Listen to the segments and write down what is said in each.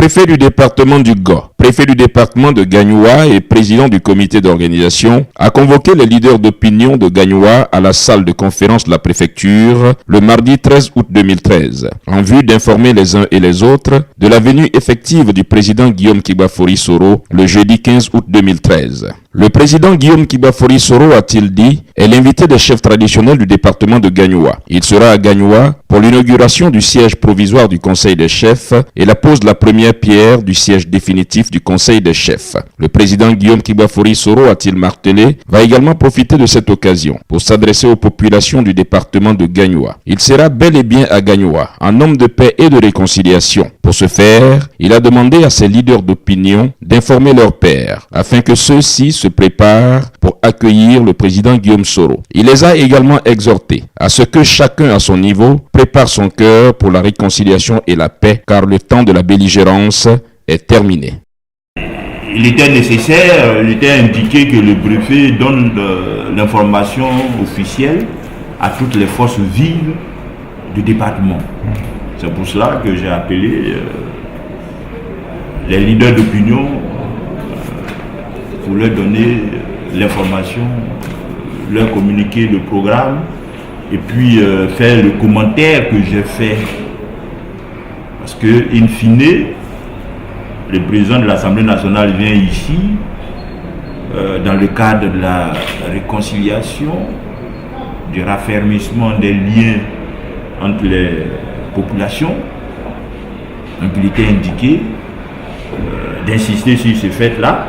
préfet du département du Gao, préfet du département de Gagnoua et président du comité d'organisation, a convoqué les leaders d'opinion de Gagnoua à la salle de conférence de la préfecture le mardi 13 août 2013, en vue d'informer les uns et les autres de la venue effective du président Guillaume Kibafori Soro le jeudi 15 août 2013. Le président Guillaume Kibafori Soro, a-t-il dit, est l'invité des chefs traditionnels du département de Gagnoua. Il sera à Gagnoua pour l'inauguration du siège provisoire du Conseil des chefs et la pose de la première pierre du siège définitif du Conseil des chefs. Le président Guillaume Kibafori Soro, a-t-il martelé, va également profiter de cette occasion pour s'adresser aux populations du département de Gagnoua. Il sera bel et bien à Gagnoua, un homme de paix et de réconciliation. Pour ce faire, il a demandé à ses leaders d'opinion d'informer leurs pairs, afin que ceux-ci se préparent pour accueillir le président Guillaume Soro. Il les a également exhortés à ce que chacun à son niveau prépare son cœur pour la réconciliation et la paix, car le temps de la belligérance est terminé. Il était nécessaire, il était indiqué que le préfet donne l'information officielle à toutes les forces vives du département. C'est pour cela que j'ai appelé les leaders d'opinion pour leur donner l'information, leur communiquer le programme et puis faire le commentaire que j'ai fait. Parce que, in fine, le président de l'Assemblée nationale vient ici dans le cadre de la réconciliation, du raffermissement des liens entre les populations. Donc il était indiqué d'insister sur ce fait-là,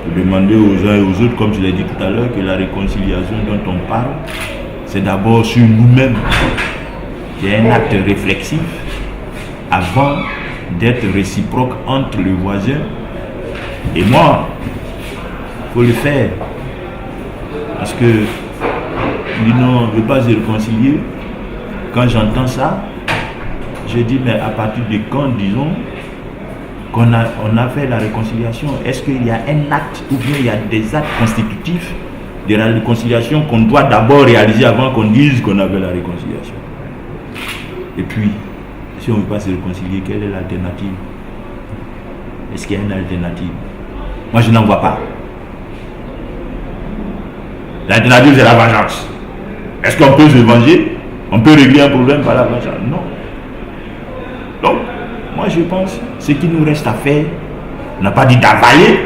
pour demander aux uns et aux autres, comme je l'ai dit tout à l'heure, que la réconciliation dont on parle, c'est d'abord sur nous-mêmes. Il y a un acte réflexif avant d'être réciproque entre le voisin et moi. Il faut le faire. Parce que non, on ne veut pas se réconcilier. Quand j'entends ça, je dis, mais à partir de quand, disons, qu'on a fait la réconciliation, est-ce qu'il y a un acte ou bien il y a des actes constitutifs de la réconciliation qu'on doit d'abord réaliser avant qu'on dise qu'on avait la réconciliation? Et puis, si on ne veut pas se réconcilier, quelle est l'alternative? Est-ce qu'il y a une alternative? Moi, je n'en vois pas. L'alternative, c'est la vengeance. Est-ce qu'on peut se venger? On peut régler un problème par la vengeance? Non. Donc, moi, je pense, ce qu'il nous reste à faire, on n'a pas dit d'avaler.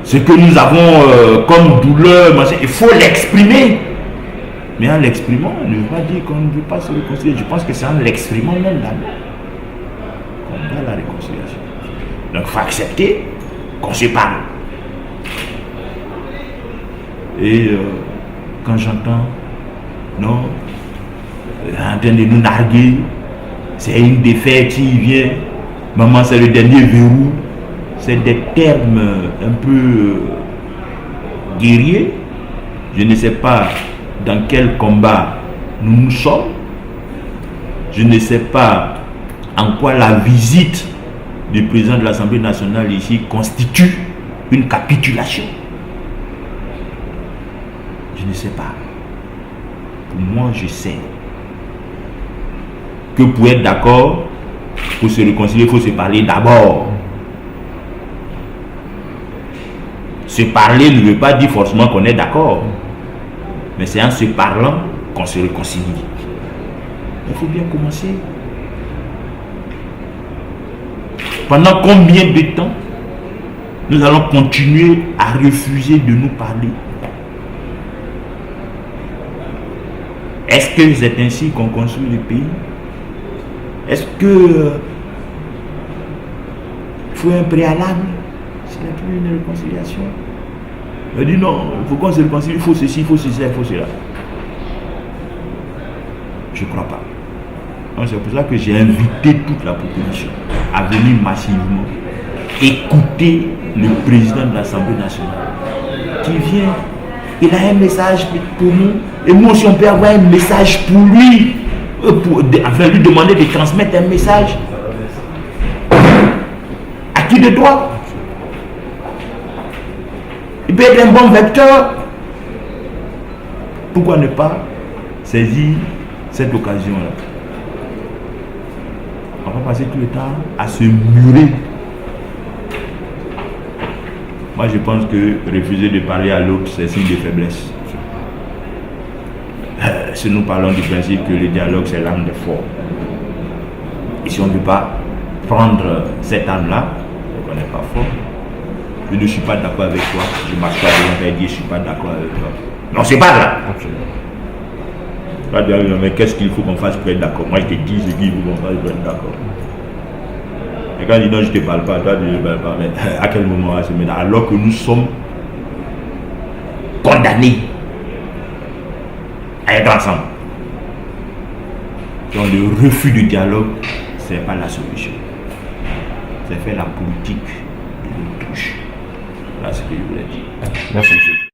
Ce que nous avons comme douleur, il faut l'exprimer. Mais en l'exprimant, on ne veut pas dire qu'on ne veut pas se réconcilier. Je pense que c'est en l'exprimant même d'abord qu'on a la réconciliation. Donc il faut accepter qu'on se parle. Et quand j'entends, non, en train de nous narguer, c'est une défaite, il vient, maman c'est le dernier verrou, c'est des termes un peu guerriers. Je ne sais pas dans quel combat nous sommes. Je ne sais pas en quoi la visite du président de l'Assemblée nationale ici constitue une capitulation. Je ne sais pas. Pour moi, je sais que pour être d'accord, pour se réconcilier, il faut se parler d'abord. Se parler ne veut pas dire forcément qu'on est d'accord. Mais c'est en se parlant qu'on se réconcilie. Il faut bien commencer. Pendant combien de temps nous allons continuer à refuser de nous parler? Est-ce que c'est ainsi qu'on construit le pays? Est-ce que il faut un préalable? Ce n'est plus une réconciliation. On dit non, il faut qu'on se réconcilie, il faut ceci, il faut ceci, il faut cela. Je ne crois pas. Donc c'est pour ça que j'ai invité toute la population à venir massivement écouter le président de l'Assemblée nationale qui vient. Il a un message pour nous. Et nous aussi on peut avoir un message pour lui. Enfin lui demander de transmettre un message. À qui de droit? Il peut être un bon vecteur. Pourquoi ne pas saisir cette occasion-là? On va passer tout le temps à se murer. Moi, je pense que refuser de parler à l'autre, c'est signe de faiblesse. Si nous parlons du principe que le dialogue, c'est l'âme des forts. Et si on ne veut pas prendre cette âme-là, on n'est pas fort. Je ne suis pas d'accord avec toi. Je marche pas devant toi et dire je ne suis pas d'accord avec toi. Non, c'est pas là. Okay. Mais qu'est-ce qu'il faut qu'on fasse pour être d'accord? Moi, je te dis ce qu'il faut qu'on fasse pour être d'accord. Et quand je dis non, je ne te parle pas, toi, je ne te parle pas. Mais à quel moment à ce moment-là? Alors que nous sommes condamnés à être ensemble. Donc le refus du dialogue, ce n'est pas la solution. C'est faire la politique de l'autruche. Voilà ce que je voulais dire. Merci, monsieur.